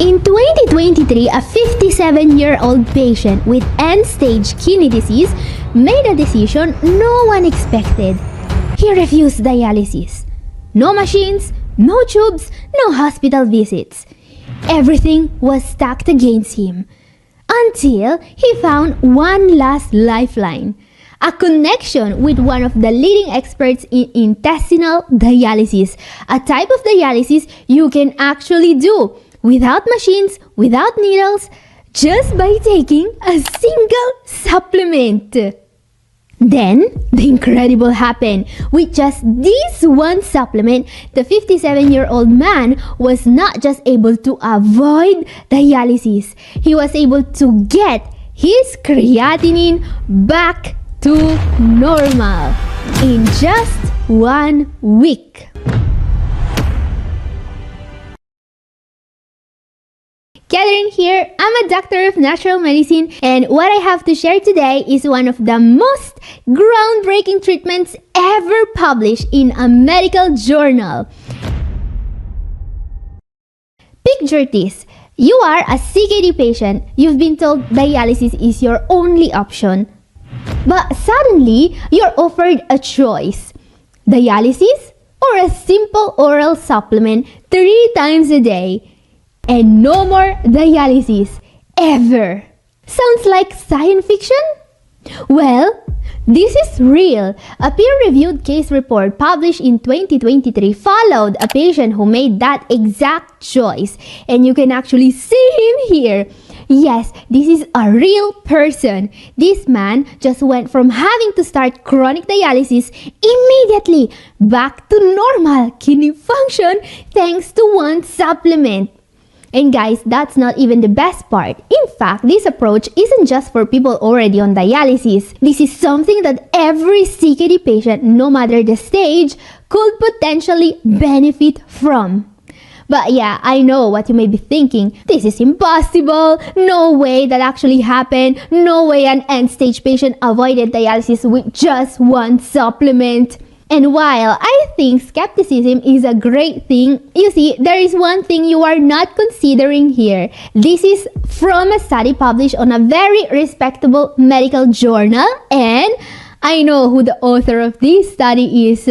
In 2023, a 57-year-old patient with end-stage kidney disease made a decision no one expected. He refused dialysis. No machines, no tubes, no hospital visits. Everything was stacked against him. Until he found one last lifeline. A connection with one of the leading experts in intestinal dialysis. A type of dialysis you can actually do without machines, without needles, just by taking a single supplement. Then, the incredible happened. With just this one supplement, the 57-year-old man was not just able to avoid dialysis, he was able to get his creatinine back to normal in just 1 week. Catherine here, I'm a doctor of natural medicine, and what I have to share today is one of the most groundbreaking treatments ever published in a medical journal. Picture this. You are a CKD patient. You've been told dialysis is your only option. But suddenly, you're offered a choice. Dialysis or a simple oral supplement 3 times a day. And no more dialysis, ever. Sounds like science fiction? Well, this is real. A peer-reviewed case report published in 2023 followed a patient who made that exact choice. And you can actually see him here. Yes, this is a real person. This man just went from having to start chronic dialysis immediately back to normal kidney function thanks to one supplement. And guys, that's not even the best part. In fact, this approach isn't just for people already on dialysis. This is something that every CKD patient, no matter the stage, could potentially benefit from. But yeah, I know what you may be thinking. This is impossible. No way that actually happened. No way an end-stage patient avoided dialysis with just one supplement. And while I think skepticism is a great thing, you see, there is one thing you are not considering here. This is from a study published on a very respectable medical journal, and I know who the author of this study is.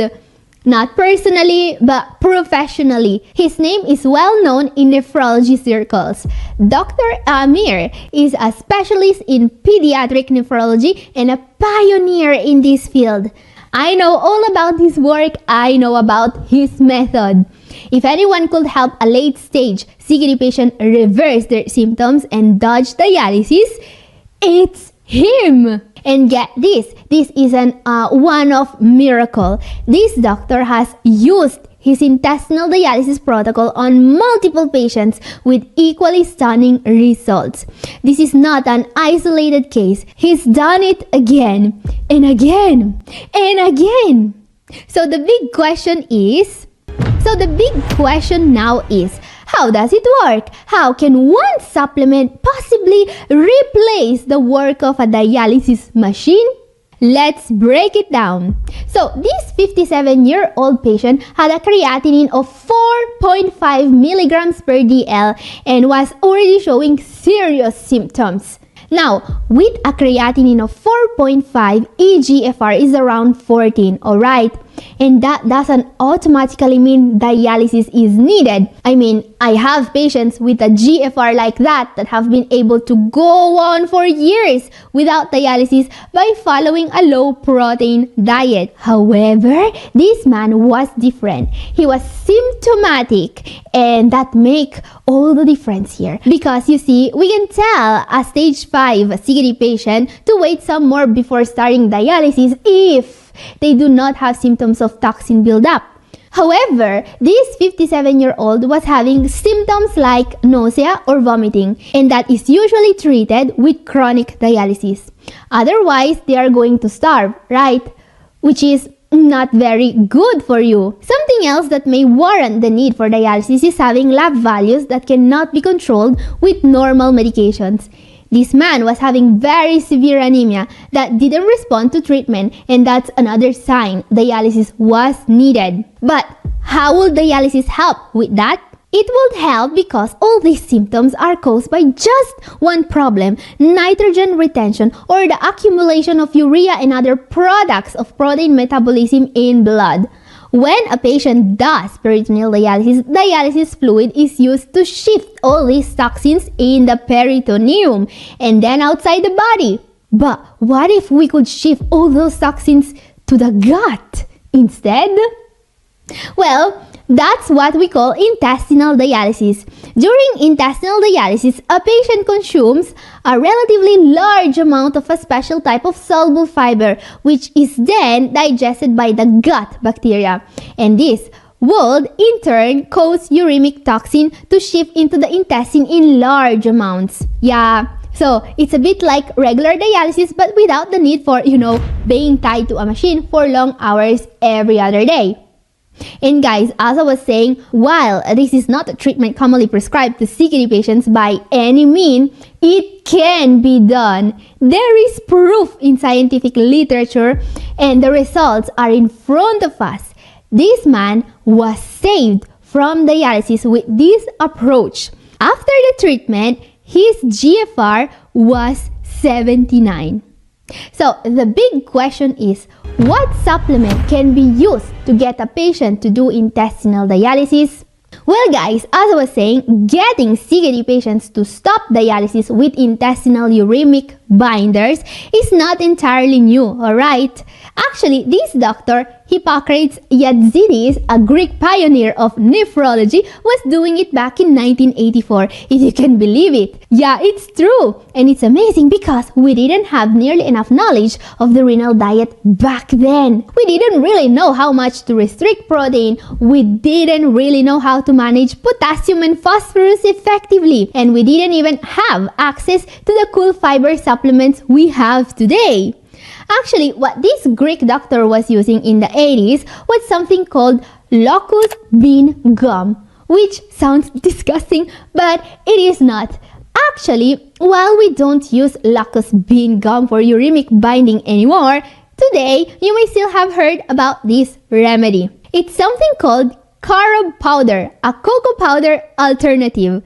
Not personally, but professionally. His name is well known in nephrology circles. Dr. Amir is a specialist in pediatric nephrology and a pioneer in this field. I know all about his work. I know about his method. If anyone could help a late-stage CKD patient reverse their symptoms and dodge dialysis, it's him. And get this is an one-off miracle. This doctor has used his intestinal dialysis protocol on multiple patients with equally stunning results. This is not an isolated case. He's done it again and again and again. So the big question now is, how does it work? How can one supplement possibly replace the work of a dialysis machine? Let's break it down. So this 57-year-old patient had a creatinine of 4.5 milligrams per DL and was already showing serious symptoms. Now, with a creatinine of 4.5, eGFR is around 14, alright? And that doesn't automatically mean dialysis is needed. I mean, I have patients with a GFR like that have been able to go on for years without dialysis by following a low-protein diet. However, this man was different. He was symptomatic, and that makes all the difference here. Because you see, we can tell a stage 5 CKD patient to wait some more before starting dialysis if they do not have symptoms of toxin buildup. However, this 57-year-old was having symptoms like nausea or vomiting, and that is usually treated with chronic dialysis. Otherwise, they are going to starve, right? Which is not very good for you. Something else that may warrant the need for dialysis is having lab values that cannot be controlled with normal medications. This man was having very severe anemia that didn't respond to treatment, and that's another sign dialysis was needed. But how will dialysis help with that? It would help because all these symptoms are caused by just one problem: nitrogen retention, or the accumulation of urea and other products of protein metabolism in blood. When a patient does peritoneal dialysis, dialysis fluid is used to shift all these toxins in the peritoneum and then outside the body. But what if we could shift all those toxins to the gut instead? Well, that's what we call intestinal dialysis. During intestinal dialysis, a patient consumes a relatively large amount of a special type of soluble fiber, which is then digested by the gut bacteria. And this would, in turn, cause uremic toxin to shift into the intestine in large amounts. Yeah, so it's a bit like regular dialysis, but without the need for, being tied to a machine for long hours every other day. And guys, as I was saying, while this is not a treatment commonly prescribed to CKD patients by any means, it can be done. There is proof in scientific literature, and the results are in front of us. This man was saved from dialysis with this approach. After the treatment, his GFR was 79. So the big question is, what supplement can be used to get a patient to do intestinal dialysis? Well guys, as I was saying, getting CKD patients to stop dialysis with intestinal uremic binders is not entirely new, alright? Actually, this doctor, Hippocrates Yazidis, a Greek pioneer of nephrology, was doing it back in 1984, if you can believe it. Yeah, it's true. And it's amazing because we didn't have nearly enough knowledge of the renal diet back then. We didn't really know how much to restrict protein. We didn't really know how to manage potassium and phosphorus effectively. And we didn't even have access to the cool fiber supplements we have today. Actually, what this Greek doctor was using in the 80s was something called locust bean gum, which sounds disgusting, but it is not. Actually, while we don't use locust bean gum for uremic binding anymore, today you may still have heard about this remedy. It's something called carob powder, a cocoa powder alternative.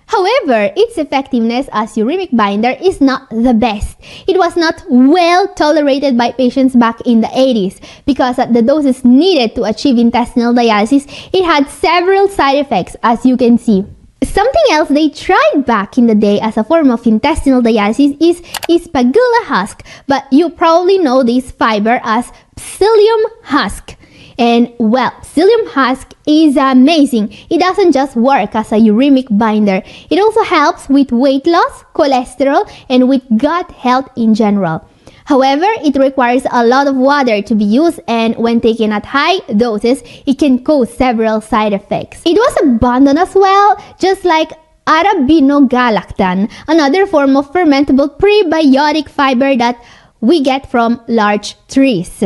However, its effectiveness as uremic binder is not the best. It was not well tolerated by patients back in the 80s because at the doses needed to achieve intestinal dialysis, it had several side effects, as you can see. Something else they tried back in the day as a form of intestinal dialysis is ispagula husk, but you probably know this fiber as psyllium husk. And well, psyllium husk is amazing. It doesn't just work as a uremic binder. It also helps with weight loss, cholesterol, and with gut health in general. However, it requires a lot of water to be used, and when taken at high doses, it can cause several side effects. It was abandoned as well, just like arabinogalactan, another form of fermentable prebiotic fiber that we get from large trees.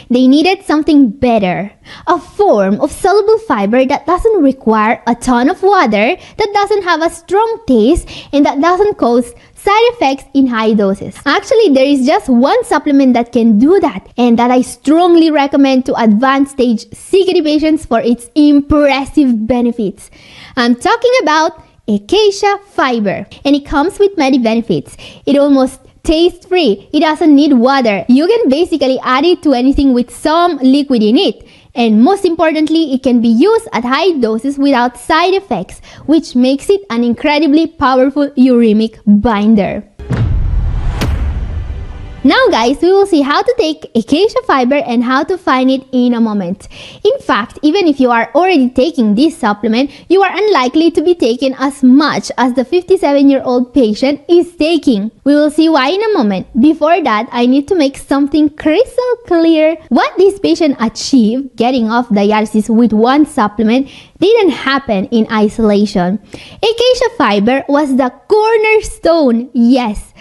They needed something better, a form of soluble fiber that doesn't require a ton of water, that doesn't have a strong taste, and that doesn't cause side effects in high doses. Actually, there is just one supplement that can do that, and that I strongly recommend to advanced stage CKD patients for its impressive benefits. I'm talking about acacia fiber, and it comes with many benefits. It almost taste free. It doesn't need water. You can basically add it to anything with some liquid in it. And most importantly, it can be used at high doses without side effects, which makes it an incredibly powerful uremic binder. Now guys, we will see how to take acacia fiber and how to find it in a moment. In fact, even if you are already taking this supplement, you are unlikely to be taking as much as the 57-year-old patient is taking. We will see why in a moment. Before that, I need to make something crystal clear. What this patient achieved, getting off dialysis with one supplement, didn't happen in isolation. Acacia fiber was the cornerstone, yes.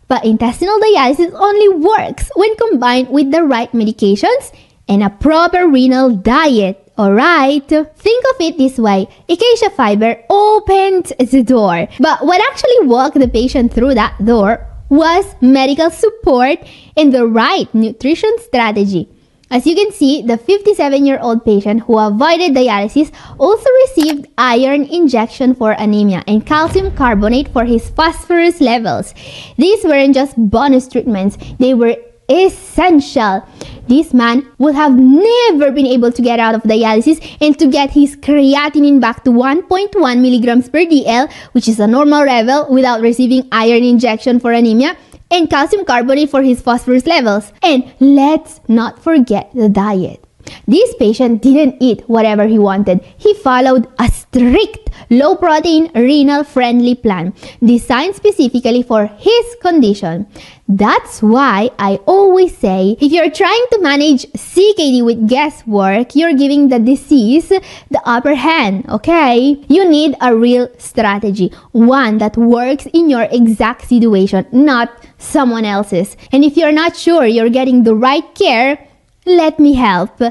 But intestinal dialysis only works when combined with the right medications and a proper renal diet. Alright? Think of it this way. Acacia fiber opened the door. But what actually walked the patient through that door was medical support and the right nutrition strategy. As you can see, the 57-year-old patient who avoided dialysis also received iron injection for anemia and calcium carbonate for his phosphorus levels. These weren't just bonus treatments, they were essential. This man would have never been able to get out of dialysis and to get his creatinine back to 1.1 milligrams per DL, which is a normal level, without receiving iron injection for anemia and calcium carbonate for his phosphorus levels. And let's not forget the diet. This patient didn't eat whatever he wanted. He followed a strict, low-protein, renal-friendly plan designed specifically for his condition. That's why I always say, if you're trying to manage CKD with guesswork, you're giving the disease the upper hand, okay? You need a real strategy, one that works in your exact situation, not someone else's. And if you're not sure you're getting the right care, let me help.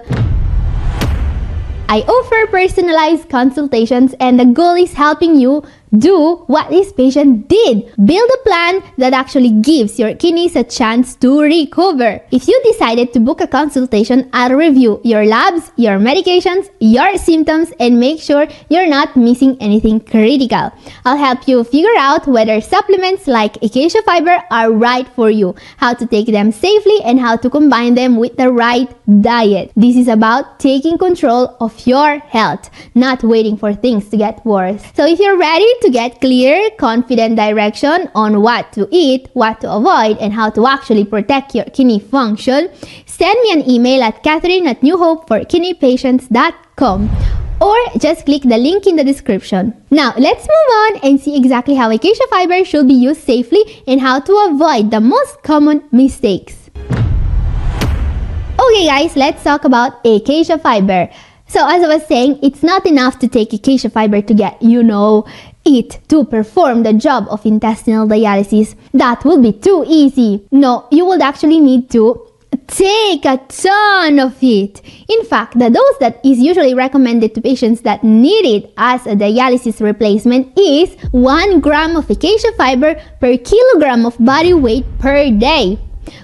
I offer personalized consultations, and the goal is helping you do what this patient did. Build a plan that actually gives your kidneys a chance to recover. If you decided to book a consultation, I'll review your labs, your medications, your symptoms, and make sure you're not missing anything critical. I'll help you figure out whether supplements like acacia fiber are right for you, how to take them safely, and how to combine them with the right diet. This is about taking control of your health, not waiting for things to get worse. So if you're ready to get clear, confident direction on what to eat, what to avoid, and how to actually protect your kidney function, send me an email at catherine@newhopeforkidneypatients.com or just click the link in the description. Now, let's move on and see exactly how acacia fiber should be used safely and how to avoid the most common mistakes. Okay guys, let's talk about acacia fiber. So as I was saying, it's not enough to take acacia fiber to get, it to perform the job of intestinal dialysis. That would be too easy. No, you would actually need to take a ton of it. In fact, the dose that is usually recommended to patients that need it as a dialysis replacement is 1 gram of acacia fiber per kilogram of body weight per day.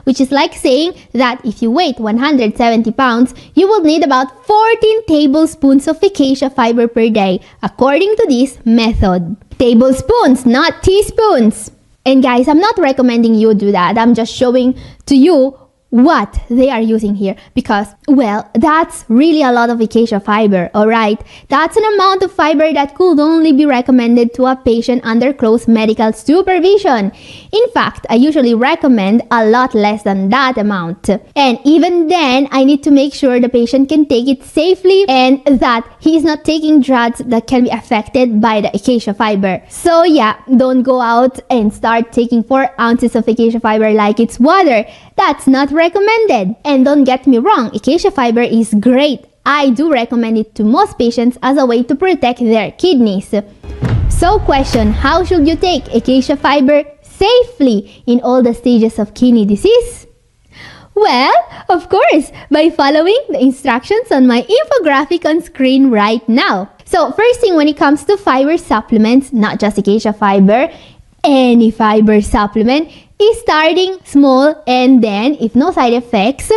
Which is like saying that if you weigh 170 pounds, you will need about 14 tablespoons of acacia fiber per day, according to this method. Tablespoons, not teaspoons. And guys, I'm not recommending you do that. I'm just showing to you what they are using here because, well, that's really a lot of acacia fiber, alright? That's an amount of fiber that could only be recommended to a patient under close medical supervision. In fact, I usually recommend a lot less than that amount. And even then, I need to make sure the patient can take it safely and that he is not taking drugs that can be affected by the acacia fiber. So yeah, don't go out and start taking 4 ounces of acacia fiber like it's water. That's not recommended. And don't get me wrong, acacia fiber is great. I do recommend it to most patients as a way to protect their kidneys. So question, how should you take acacia fiber safely in all the stages of kidney disease? Well, of course, by following the instructions on my infographic on screen right now. So first thing, when it comes to fiber supplements, not just acacia fiber, any fiber supplement, is starting small and then, if no side effects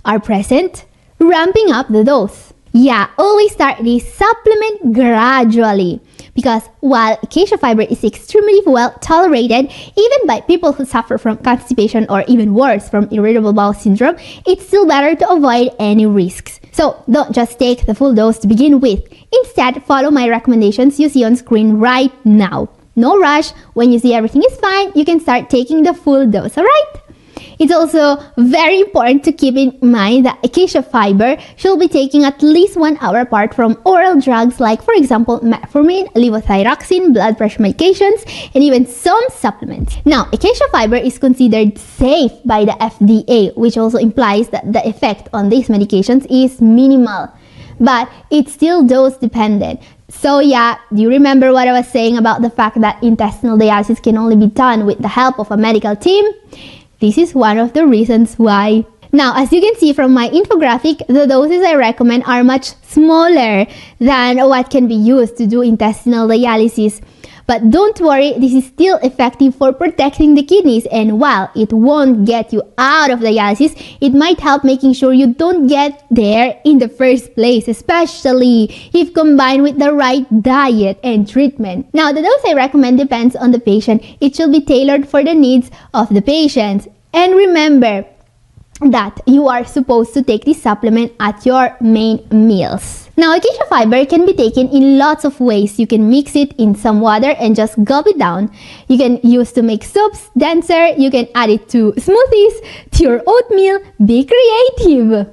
are present, ramping up the dose. Yeah, always start this supplement gradually because while acacia fiber is extremely well tolerated even by people who suffer from constipation or even worse from irritable bowel syndrome, it's still better to avoid any risks. So don't just take the full dose to begin with. Instead, follow my recommendations you see on screen right now. No rush. When you see everything is fine, you can start taking the full dose, alright? It's also very important to keep in mind that acacia fiber should be taken at least 1 hour apart from oral drugs like, for example, metformin, levothyroxine, blood pressure medications, and even some supplements. Now, acacia fiber is considered safe by the FDA, which also implies that the effect on these medications is minimal. But it's still dose dependent. So yeah, do you remember what I was saying about the fact that intestinal dialysis can only be done with the help of a medical team? This is one of the reasons why. Now, as you can see from my infographic, the doses I recommend are much smaller than what can be used to do intestinal dialysis. But don't worry, this is still effective for protecting the kidneys, and while it won't get you out of dialysis, it might help making sure you don't get there in the first place, especially if combined with the right diet and treatment. Now, the dose I recommend depends on the patient. It should be tailored for the needs of the patient. And remember that you are supposed to take this supplement at your main meals. Now, acacia fiber can be taken in lots of ways. You can mix it in some water and just gulp it down. You can use to make soups denser. You can add it to smoothies, to your oatmeal. Be creative.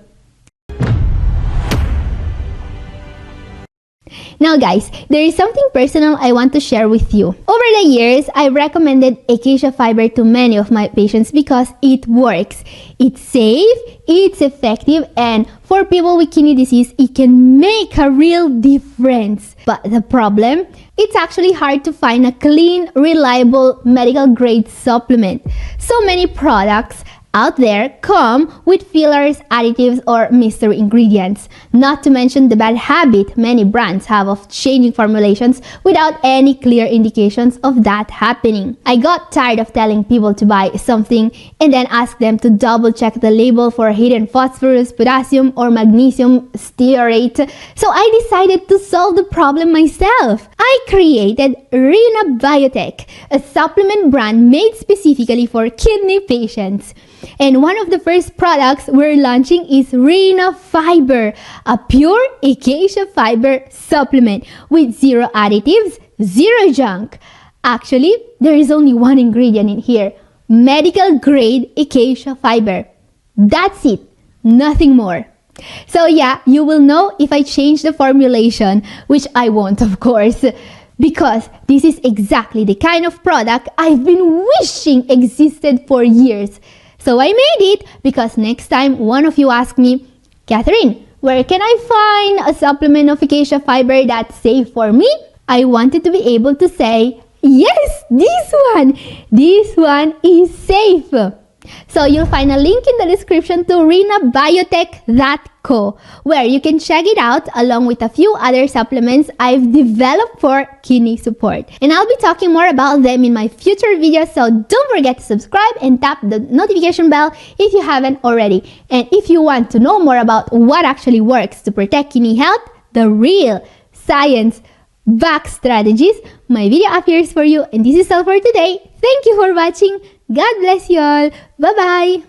Now guys, there is something personal I want to share with you. Over the years, I've recommended acacia fiber to many of my patients because it works. It's safe, it's effective, and for people with kidney disease, it can make a real difference. But the problem? It's actually hard to find a clean, reliable, medical grade supplement. So many products out there come with fillers, additives, or mystery ingredients. Not to mention the bad habit many brands have of changing formulations without any clear indications of that happening. I got tired of telling people to buy something and then ask them to double check the label for hidden phosphorus, potassium, or magnesium stearate. So I decided to solve the problem myself. I created Rena Biotech, a supplement brand made specifically for kidney patients. And one of the first products we're launching is Rena Fiber, a pure acacia fiber supplement with zero additives, zero junk. Actually, there is only one ingredient in here: medical grade acacia fiber. That's it, nothing more. So yeah, you will know if I change the formulation, which I won't, of course, because this is exactly the kind of product I've been wishing existed for years. So I made it because next time one of you asks me, Catherine, where can I find a supplement of acacia fiber that's safe for me? I wanted to be able to say, yes, this one is safe. So you'll find a link in the description to renabiotech.co, where you can check it out along with a few other supplements I've developed for kidney support. And I'll be talking more about them in my future videos, so don't forget to subscribe and tap the notification bell if you haven't already. And if you want to know more about what actually works to protect kidney health, the real science back strategies, my video appears for you. And this is all for today. Thank you for watching. God bless you all. Bye-bye.